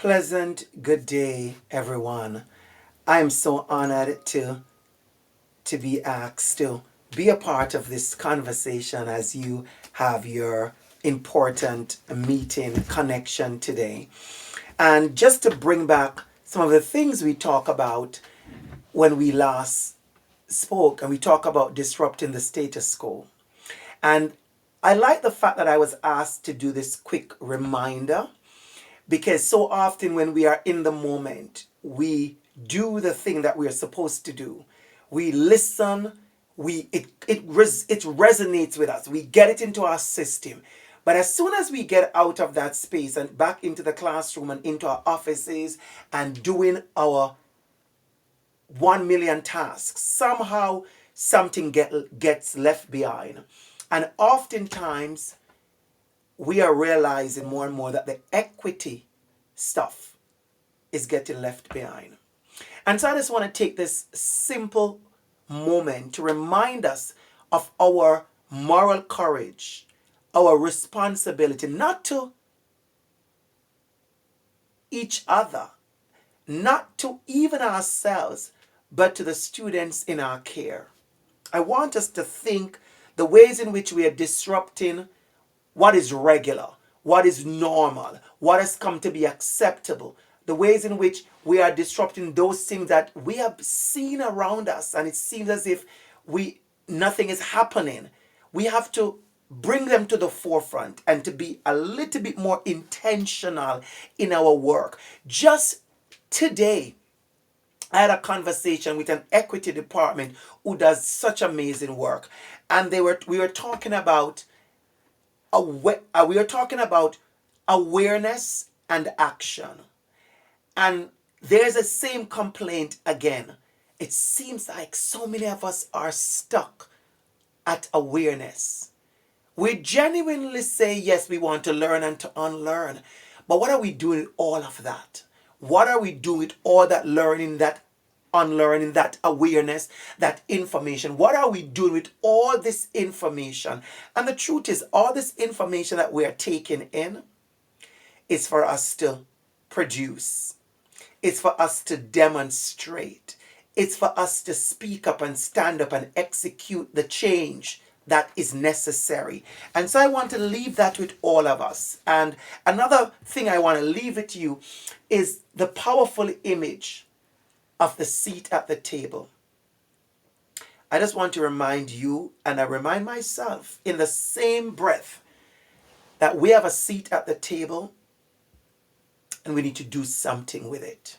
Pleasant good day, everyone. I am so honored to be asked to be a part of this conversation as you have your important meeting connection today. And just to bring back some of the things we talk about when we last spoke, and we talk about disrupting the status quo. And I like the fact that I was asked to do this quick reminder because so often when we are in the moment, we do the thing that we are supposed to do. We listen, it resonates with us. We get it into our system. But as soon as we get out of that space and back into the classroom and into our offices and doing our 1 million tasks, somehow something gets left behind. And oftentimes we are realizing more and more that the equity stuff is getting left behind. And so I just want to take this simple moment to remind us of our moral courage, our responsibility, not to each other, not to even ourselves, but to the students in our care. I want us to think the ways in which we are disrupting what is regular, what is normal, what has come to be acceptable, the ways in which we are disrupting those things that we have seen around us and it seems as if nothing is happening. We have to bring them to the forefront and to be a little bit more intentional in our work. Just today, I had a conversation with an equity department who does such amazing work, and we were talking about awareness and action. And there's the same complaint again. It seems like so many of us are stuck at awareness. We genuinely say, yes, we want to learn and to unlearn. But what are we doing with all of that? What are we doing with all that learning, that unlearning, that awareness, that information? What are we doing with all this information? And the truth is, all this information that we are taking in is for us to produce. It's for us to demonstrate. It's for us to speak up and stand up and execute the change that is necessary. And so I want to leave that with all of us. And another thing I want to leave with you is the powerful image of the seat at the table. I just want to remind you, and I remind myself in the same breath, that we have a seat at the table and we need to do something with it.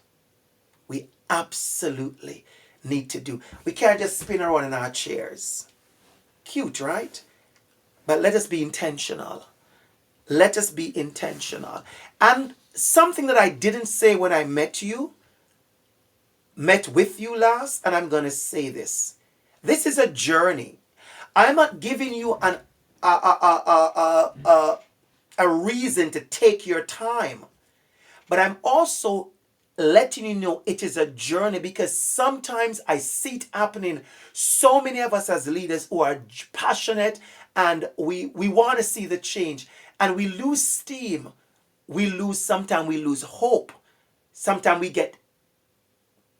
We absolutely need to do. We can't just spin around in our chairs. Cute, right? But let us be intentional. Let us be intentional. And something that I didn't say when I met with you last, and I'm going to say this. This is a journey. I'm not giving you a reason to take your time. But I'm also letting you know it is a journey, because sometimes I see it happening. So many of us as leaders who are passionate and we want to see the change, and we lose steam. Sometimes we lose hope. Sometimes we get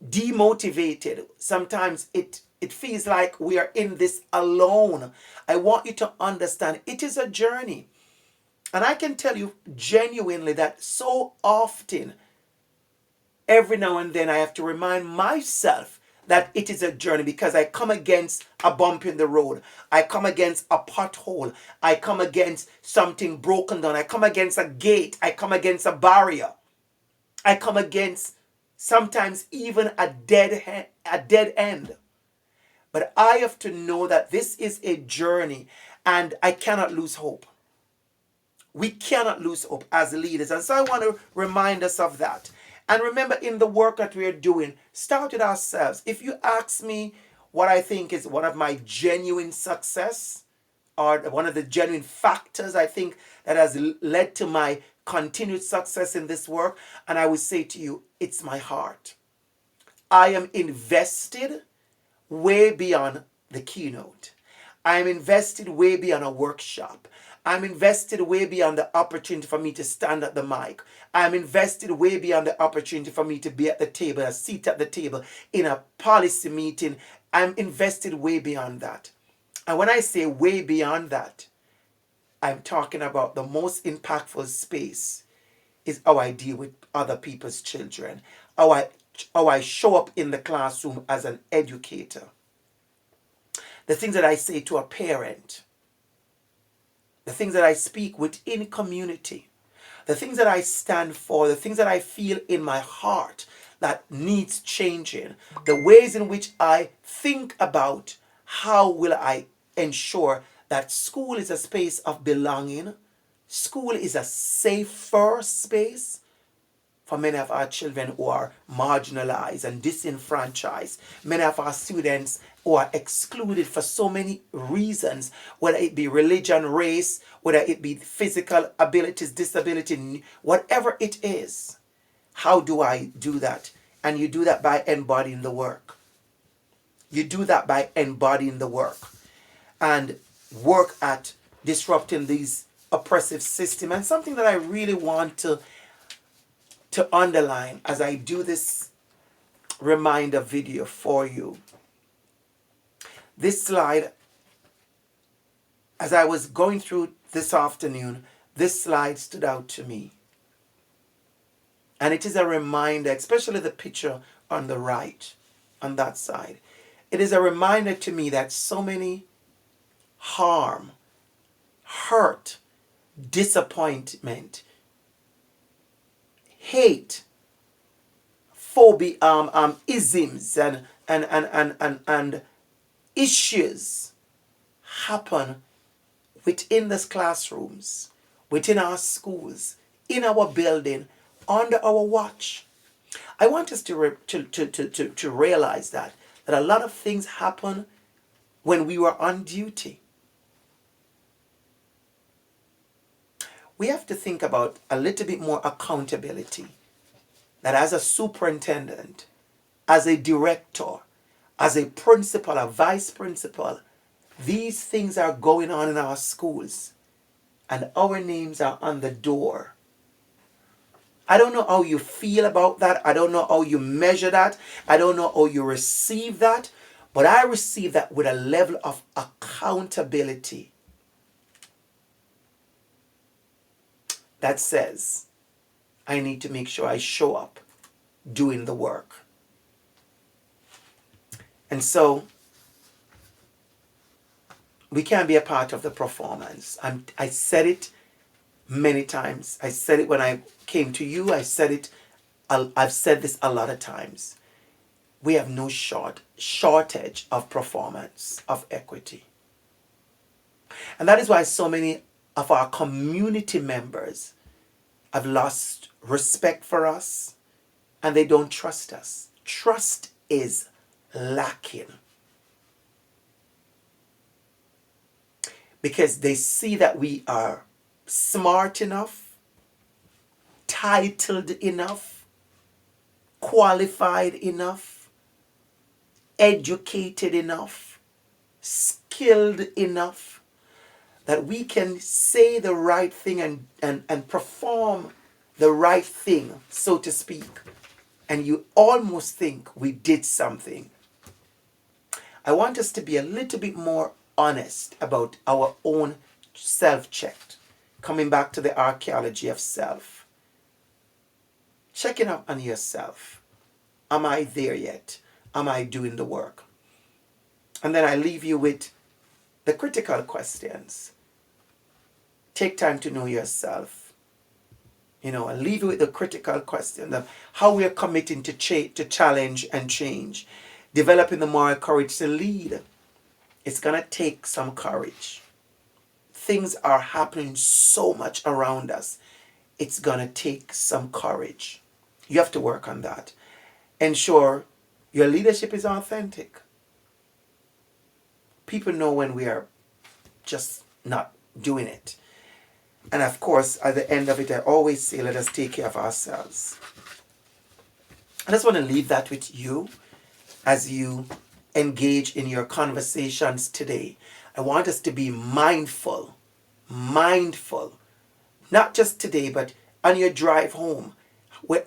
demotivated. Sometimes it feels like we are in this alone. I want you to understand it is a journey. And I can tell you genuinely that so often, every now and then, I have to remind myself that it is a journey, because I come against a bump in the road. I come against a pothole. I come against something broken down. I come against a gate. I come against a barrier. I come against sometimes even a dead end. But I have to know that this is a journey and I cannot lose hope. We cannot lose hope as leaders. And so I want to remind us of that. And remember, in the work that we are doing, start with ourselves. If you ask me what I think is one of my genuine success, or one of the genuine factors I think that has led to my continued success in this work, and I would say to you, it's my heart. I am invested way beyond the keynote. I am invested way beyond a workshop. I'm invested way beyond the opportunity for me to stand at the mic. I'm invested way beyond the opportunity for me to be at the table, a seat at the table in a policy meeting. I'm invested way beyond that. And when I say way beyond that, I'm talking about the most impactful space is how I deal with other people's children, how I show up in the classroom as an educator, the things that I say to a parent, the things that I speak within community, the things that I stand for, the things that I feel in my heart that needs changing, the ways in which I think about how will I ensure that school is a space of belonging, school is a safer space for many of our children who are marginalized and disenfranchised, many of our students who are excluded for so many reasons, whether it be religion, race, whether it be physical abilities, disability, whatever it is. How do I do that? And you do that by embodying the work. You do that by embodying the work and work at disrupting these oppressive systems. And something that I really want to underline as I do this reminder video for you. This slide, as I was going through this afternoon, this slide stood out to me. And it is a reminder, especially the picture on the right, on that side. It is a reminder to me that so many harm, hurt, disappointment, hate, phobia, isms and issues happen within these classrooms, within our schools, in our building, under our watch. I want us to realize that a lot of things happen when we were on duty. We have to think about a little bit more accountability. That as a superintendent, as a director, as a principal, a vice principal, these things are going on in our schools and our names are on the door. I don't know how you feel about that. I don't know how you measure that. I don't know how you receive that. But I receive that with a level of accountability that says, I need to make sure I show up doing the work. And so, we can be a part of the performance. I said it many times. I said it when I came to you. I've said this a lot of times. We have no shortage of performance, of equity. And that is why so many of our community members have lost respect for us and they don't trust us. Trust is lacking. Because they see that we are smart enough, titled enough, qualified enough, educated enough, skilled enough, that we can say the right thing and perform the right thing, so to speak. And you almost think we did something. I want us to be a little bit more honest about our own self-check. Coming back to the archaeology of self. Checking up on yourself. Am I there yet? Am I doing the work? And then I leave you with the critical questions. Take time to know yourself. I leave you with the critical question of how we are committing to challenge and change. Developing the moral courage to lead. It's going to take some courage. Things are happening so much around us. It's going to take some courage. You have to work on that. Ensure your leadership is authentic. People know when we are just not doing it. And of course, at the end of it, I always say, let us take care of ourselves. I just want to leave that with you as you engage in your conversations today. I want us to be mindful mindful, not just today, but on your drive home,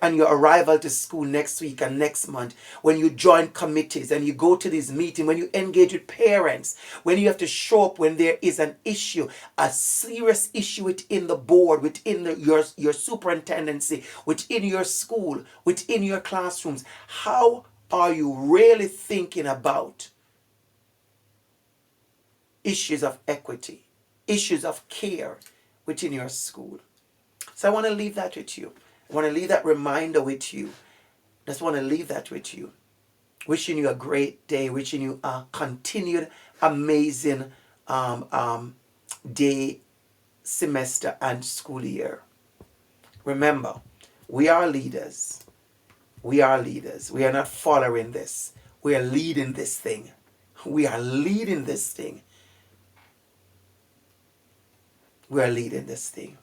on your arrival to school next week and next month, when you join committees and you go to this meeting, when you engage with parents, when you have to show up when there is an issue, a serious issue within the board, within your superintendency, within your school, within your classrooms. How are you really thinking about issues of equity, issues of care within your school? So I want to leave that with you. I want to leave that reminder with you. Just want to leave that with you. Wishing you a great day. Wishing you a continued amazing day, semester, and school year. Remember, we are leaders. We are leaders. We are not following this. We are leading this thing. We are leading this thing. We are leading this thing.